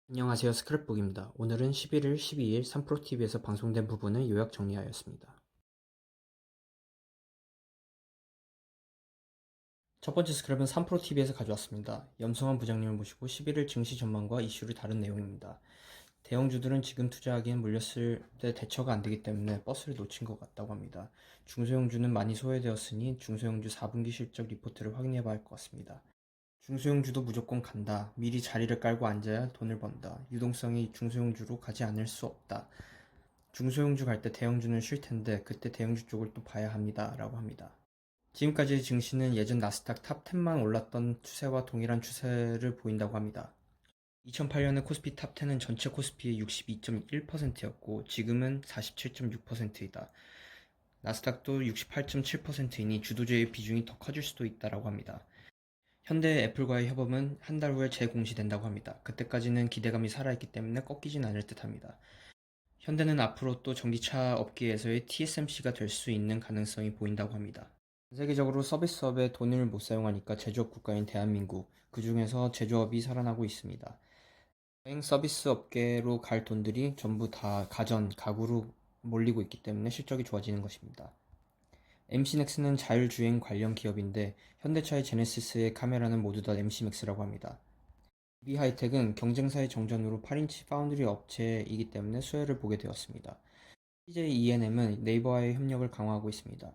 안녕하세요. 스크랩북입니다. 오늘은 11일, 12일 3프로TV에서 방송된 부분을 요약 정리하였습니다. 첫 번째 스크랩은 3프로TV에서 가져왔습니다. 염승환 부장님을 모시고 11일 증시 전망과 이슈를 다룬 내용입니다. 대형주들은 지금 투자하기엔 물렸을 때 대처가 안되기 때문에 버스를 놓친 것 같다고 합니다. 중소형주는 많이 소외되었으니 중소형주 4분기 실적 리포트를 확인해봐야 할 것 같습니다. 중소형주도 무조건 간다. 미리 자리를 깔고 앉아야 돈을 번다. 유동성이 중소형주로 가지 않을 수 없다. 중소형주 갈 때 대형주는 쉴 텐데 그때 대형주 쪽을 또 봐야 합니다. 라고 합니다. 지금까지의 증시는 예전 나스닥 탑10만 올랐던 추세와 동일한 추세를 보인다고 합니다. 2008년에 코스피 탑10은 전체 코스피의 62.1%였고 지금은 47.6%이다. 나스닥도 68.7%이니 주도주의 비중이 더 커질 수도 있다라고 합니다. 현대 애플과의 협업은 한 달 후에 재공시된다고 합니다. 그때까지는 기대감이 살아있기 때문에 꺾이진 않을 듯합니다. 현대는 앞으로 또 전기차 업계에서의 TSMC가 될 수 있는 가능성이 보인다고 합니다. 전 세계적으로 서비스업에 돈을 못 사용하니까 제조업 국가인 대한민국, 그 중에서 제조업이 살아나고 있습니다. 여행 서비스 업계로 갈 돈들이 전부 다 가전, 가구로 몰리고 있기 때문에 실적이 좋아지는 것입니다. MC넥스는 자율주행 관련 기업인데 현대차의 제네시스의 카메라는 모두 다 MC맥스라고 합니다. DB하이텍은 경쟁사의 정전으로 8인치 파운드리 업체이기 때문에 수혜를 보게 되었습니다. CJENM은 네이버와의 협력을 강화하고 있습니다.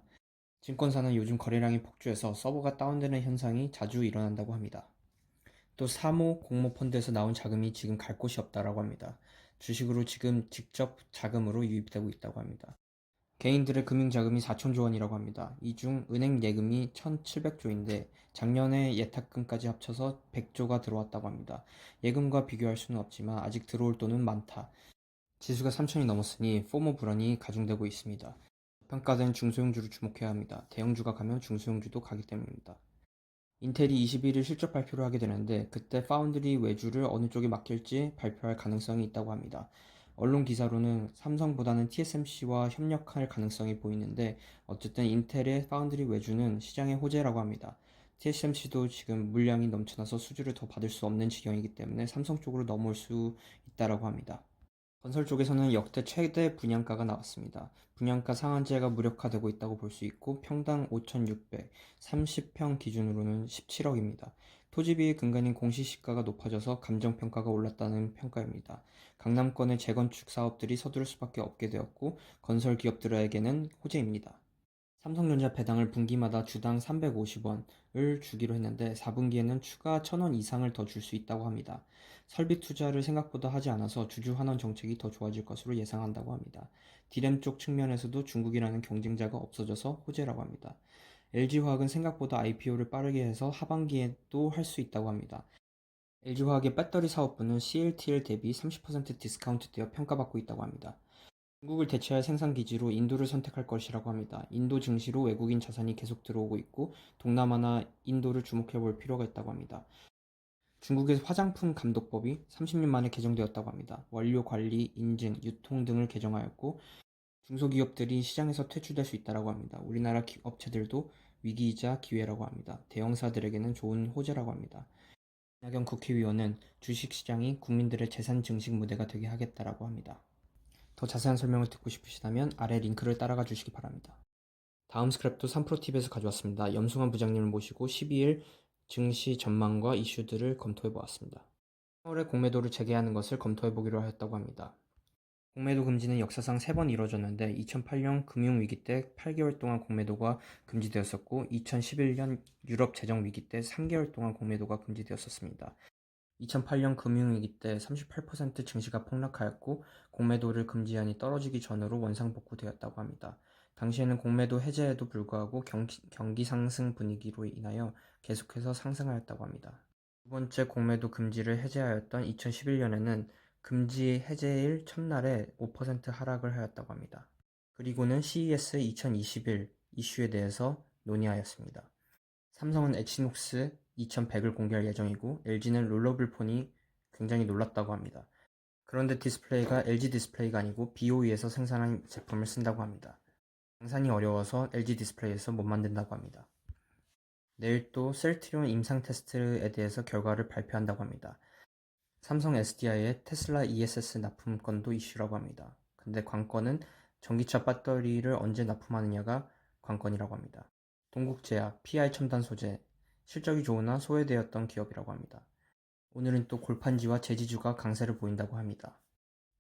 증권사는 요즘 거래량이 폭주해서 서버가 다운되는 현상이 자주 일어난다고 합니다. 또 사모, 공모 펀드에서 나온 자금이 지금 갈 곳이 없다라고 합니다. 주식으로 지금 직접 자금으로 유입되고 있다고 합니다. 개인들의 금융자금이 4천조 원이라고 합니다. 이 중 은행 예금이 1,700조인데 작년에 예탁금까지 합쳐서 100조가 들어왔다고 합니다. 예금과 비교할 수는 없지만 아직 들어올 돈은 많다. 지수가 3천이 넘었으니 포모 불안이 가중되고 있습니다. 평가된 중소형주를 주목해야 합니다. 대형주가 가면 중소형주도 가기 때문입니다. 인텔이 21일 실적 발표를 하게 되는데 그때 파운드리 외주를 어느 쪽에 맡길지 발표할 가능성이 있다고 합니다. 언론 기사로는 삼성보다는 TSMC와 협력할 가능성이 보이는데 어쨌든 인텔의 파운드리 외주는 시장의 호재라고 합니다. TSMC도 지금 물량이 넘쳐나서 수주를 더 받을 수 없는 지경이기 때문에 삼성 쪽으로 넘어올 수 있다라고 합니다. 건설 쪽에서는 역대 최대 분양가가 나왔습니다. 분양가 상한제가 무력화되고 있다고 볼 수 있고 평당 5,600, 30평 기준으로는 17억입니다. 토지비 근간인 공시시가가 높아져서 감정평가가 올랐다는 평가입니다. 강남권의 재건축 사업들이 서두를 수밖에 없게 되었고 건설 기업들에게는 호재입니다. 삼성전자 배당을 분기마다 주당 350원을 주기로 했는데 4분기에는 추가 1,000원 이상을 더 줄 수 있다고 합니다. 설비 투자를 생각보다 하지 않아서 주주환원 정책이 더 좋아질 것으로 예상한다고 합니다. 디램 쪽 측면에서도 중국이라는 경쟁자가 없어져서 호재라고 합니다. LG화학은 생각보다 IPO를 빠르게 해서 하반기에도 할 수 있다고 합니다. LG화학의 배터리 사업부는 CLTL 대비 30% 디스카운트되어 평가받고 있다고 합니다. 중국을 대체할 생산 기지로 인도를 선택할 것이라고 합니다. 인도 증시로 외국인 자산이 계속 들어오고 있고 동남아나 인도를 주목해 볼 필요가 있다고 합니다. 중국의 화장품 감독법이 30년 만에 개정되었다고 합니다. 원료 관리, 인증, 유통 등을 개정하였고 중소기업들이 시장에서 퇴출될 수 있다고 합니다. 우리나라 업체들도 위기이자 기회라고 합니다. 대형사들에게는 좋은 호재라고 합니다. 이낙연 국회의원은 주식시장이 국민들의 재산 증식 무대가 되게 하겠다라고 합니다. 더 자세한 설명을 듣고 싶으시다면 아래 링크를 따라가 주시기 바랍니다. 다음 스크랩도 3프로TV에서 가져왔습니다. 염승환 부장님을 모시고 12일 증시 전망과 이슈들을 검토해 보았습니다. 3월에 공매도를 재개하는 것을 검토해 보기로 하였다고 합니다. 공매도 금지는 역사상 3번 이뤄졌는데 2008년 금융위기 때 8개월 동안 공매도가 금지되었었고 2011년 유럽 재정위기 때 3개월 동안 공매도가 금지되었었습니다. 2008년 금융위기 때 38% 증시가 폭락하였고 공매도를 금지안이 떨어지기 전으로 원상복구되었다고 합니다. 당시에는 공매도 해제에도 불구하고 경기 상승 분위기로 인하여 계속해서 상승하였다고 합니다. 두 번째 공매도 금지를 해제하였던 2011년에는 금지 해제일 첫날에 5% 하락을 하였다고 합니다. 그리고는 CES 2021 이슈에 대해서 논의하였습니다. 삼성은 엑시녹스 2100을 공개할 예정이고 LG는 롤러블 폰이 굉장히 놀랐다고 합니다. 그런데 디스플레이가 LG 디스플레이가 아니고 BOE에서 생산한 제품을 쓴다고 합니다. 양산이 어려워서 LG 디스플레이에서 못 만든다고 합니다. 내일 또 셀트리온 임상 테스트에 대해서 결과를 발표한다고 합니다. 삼성 SDI의 테슬라 ESS 납품 건도 이슈라고 합니다. 근데 관건은 전기차 배터리를 언제 납품하느냐가 관건이라고 합니다. 동국제약, PI 첨단 소재, 실적이 좋으나 소외되었던 기업이라고 합니다. 오늘은 또 골판지와 제지주가 강세를 보인다고 합니다.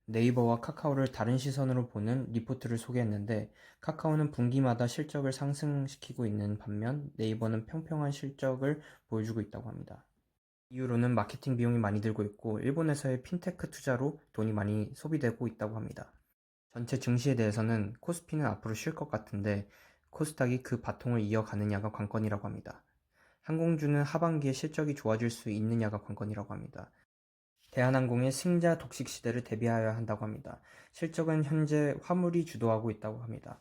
네이버와 카카오를 다른 시선으로 보는 리포트를 소개했는데, 카카오는 분기마다 실적을 상승시키고 있는 반면 네이버는 평평한 실적을 보여주고 있다고 합니다. 이유로는 마케팅 비용이 많이 들고 있고 일본에서의 핀테크 투자로 돈이 많이 소비되고 있다고 합니다. 전체 증시에 대해서는 코스피는 앞으로 쉴 것 같은데 코스닥이 그 바통을 이어가느냐가 관건이라고 합니다. 항공주는 하반기에 실적이 좋아질 수 있느냐가 관건이라고 합니다. 대한항공의 승자 독식 시대를 대비하여야 한다고 합니다. 실적은 현재 화물이 주도하고 있다고 합니다.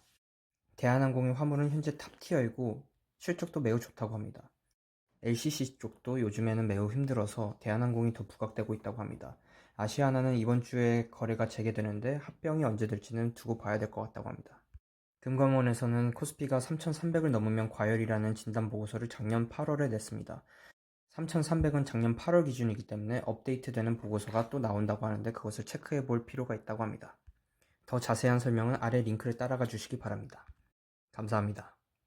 대한항공의 화물은 현재 탑티어이고 실적도 매우 좋다고 합니다. LCC 쪽도 요즘에는 매우 힘들어서 대한항공이 더 부각되고 있다고 합니다. 아시아나는 이번 주에 거래가 재개되는데 합병이 언제 될지는 두고 봐야 될 것 같다고 합니다. 금감원에서는 코스피가 3,300을 넘으면 과열이라는 진단 보고서를 작년 8월에 냈습니다. 3,300은 작년 8월 기준이기 때문에 업데이트되는 보고서가 또 나온다고 하는데 그것을 체크해 볼 필요가 있다고 합니다. 더 자세한 설명은 아래 링크를 따라가 주시기 바랍니다. 감사합니다.